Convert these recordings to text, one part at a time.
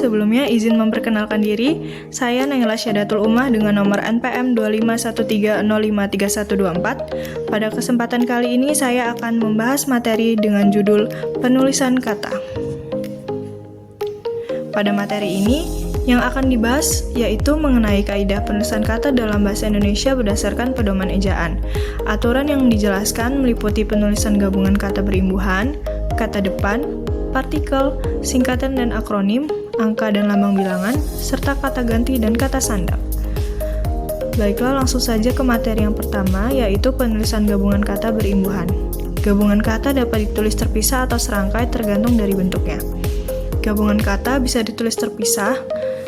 sebelumnya izin memperkenalkan diri. Saya Naila Syadatul Ummah dengan nomor NPM 2513053124. Pada kesempatan kali ini saya akan membahas materi dengan judul penulisan kata. Pada materi ini, yang akan dibahas yaitu mengenai kaidah penulisan kata dalam bahasa Indonesia berdasarkan pedoman ejaan. Aturan yang dijelaskan meliputi penulisan gabungan kata berimbuhan, kata depan, partikel, singkatan dan akronim, angka dan lambang bilangan, serta kata ganti dan kata sandang. Baiklah, langsung saja ke materi yang pertama, yaitu penulisan gabungan kata berimbuhan. Gabungan kata dapat ditulis terpisah atau serangkai tergantung dari bentuknya. Gabungan kata bisa ditulis terpisah,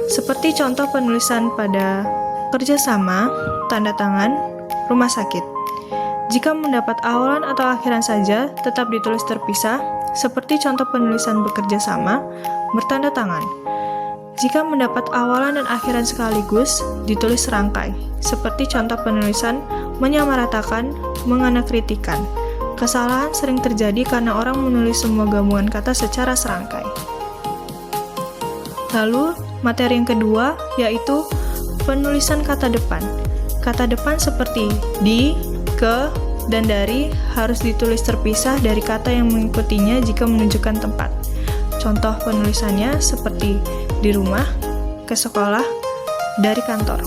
seperti contoh penulisan pada kerjasama, tanda tangan, rumah sakit. Jika mendapat awalan atau akhiran saja, tetap ditulis terpisah, seperti contoh penulisan bekerja sama, bertanda tangan. Jika mendapat awalan dan akhiran sekaligus, ditulis serangkai, seperti contoh penulisan menyamaratakan, menganakritikan. Kesalahan sering terjadi karena orang menulis semua gabungan kata secara serangkai. Lalu, materi yang kedua yaitu penulisan kata depan. Kata depan seperti di, ke, dan dari harus ditulis terpisah dari kata yang mengikutinya jika menunjukkan tempat. Contoh penulisannya seperti di rumah, ke sekolah, dari kantor.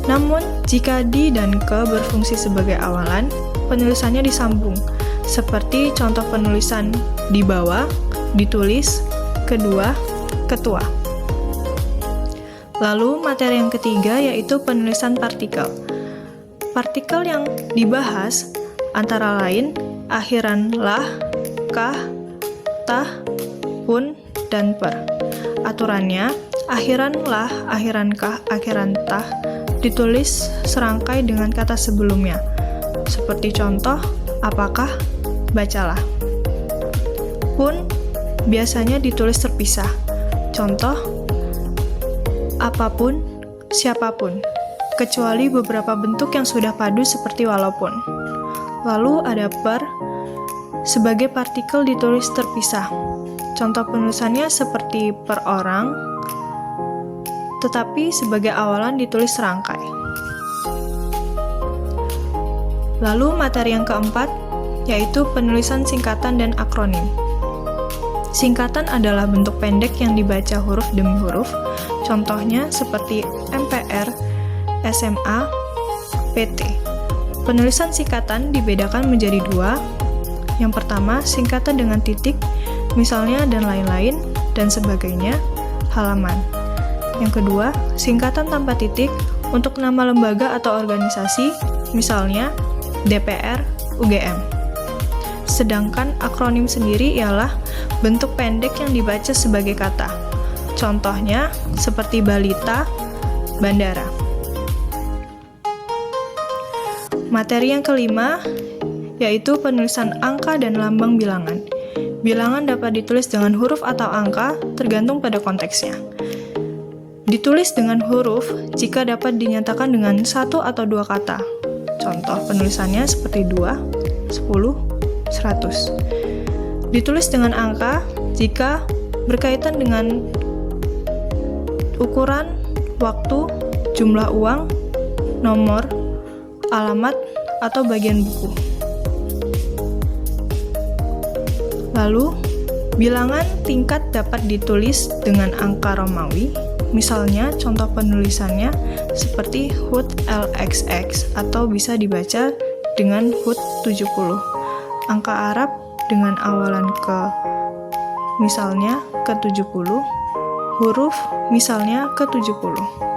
Namun, jika di dan ke berfungsi sebagai awalan, penulisannya disambung, seperti contoh penulisan di bawah, ditulis, kedua, ketua. Lalu, materi yang ketiga yaitu penulisan partikel. Partikel yang dibahas antara lain akhiran lah, kah, tah, pun, dan per. Aturannya, akhiran lah, akhiran kah, akhiran tah ditulis serangkai dengan kata sebelumnya. Seperti contoh, apakah, bacalah. Pun biasanya ditulis terpisah. Contoh, apapun, siapapun, kecuali beberapa bentuk yang sudah padu seperti walaupun. Lalu ada per, sebagai partikel ditulis terpisah. Contoh penulisannya seperti per orang, tetapi sebagai awalan ditulis serangkai. Lalu materi yang keempat, yaitu penulisan singkatan dan akronim. Singkatan adalah bentuk pendek yang dibaca huruf demi huruf. Contohnya seperti MPR, SMA, PT. Penulisan singkatan dibedakan menjadi dua. Yang pertama, singkatan dengan titik, misalnya dan lain-lain, dan sebagainya, halaman. Yang kedua, singkatan tanpa titik untuk nama lembaga atau organisasi, misalnya DPR, UGM. Sedangkan akronim sendiri ialah bentuk pendek yang dibaca sebagai kata. Contohnya seperti balita, bandara. Materi yang kelima yaitu penulisan angka dan lambang bilangan. Bilangan dapat ditulis dengan huruf atau angka tergantung pada konteksnya. Ditulis dengan huruf jika dapat dinyatakan dengan satu atau dua kata. Contoh penulisannya seperti 2, 10, 100. Ditulis dengan angka jika berkaitan dengan ukuran, waktu, jumlah uang, nomor, alamat, atau bagian buku. Lalu, bilangan tingkat dapat ditulis dengan angka Romawi. Misalnya, contoh penulisannya seperti HUT LXX atau bisa dibaca dengan HUT 70. Angka Arab dengan awalan ke, misalnya ke 70, huruf misalnya ke 70.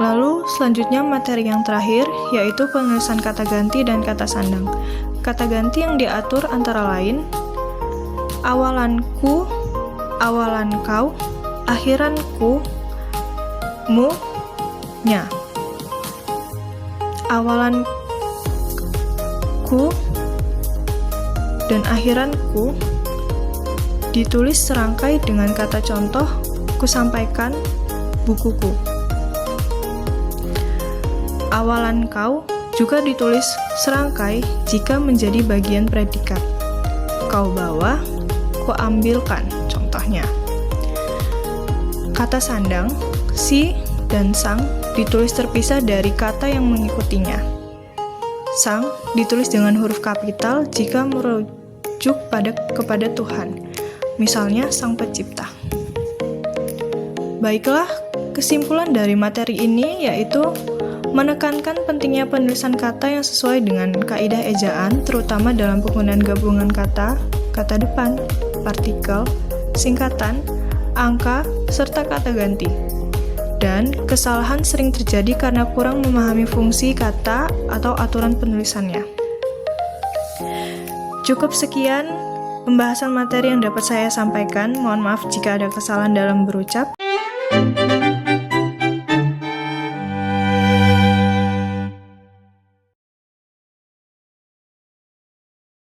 Lalu selanjutnya materi yang terakhir yaitu penulisan kata ganti dan kata sandang. Kata ganti yang diatur antara lain awalanku, awalan kau, akhiranku, mu, nya. Awalanku dan akhiranku ditulis serangkai dengan kata contoh, kusampaikan, bukuku. Awalan kau juga ditulis serangkai jika menjadi bagian predikat. Kau bawa, ku ambilkan. Kata sandang, si, dan sang ditulis terpisah dari kata yang mengikutinya. Sang ditulis dengan huruf kapital jika merujuk kepada Tuhan, misalnya Sang Pencipta. Baiklah, kesimpulan dari materi ini yaitu menekankan pentingnya penulisan kata yang sesuai dengan kaidah ejaan, terutama dalam penggunaan gabungan kata, kata depan, partikel, singkatan, angka, serta kata ganti. Dan kesalahan sering terjadi karena kurang memahami fungsi kata atau aturan penulisannya. Cukup sekian pembahasan materi yang dapat saya sampaikan. Mohon maaf jika ada kesalahan dalam berucap.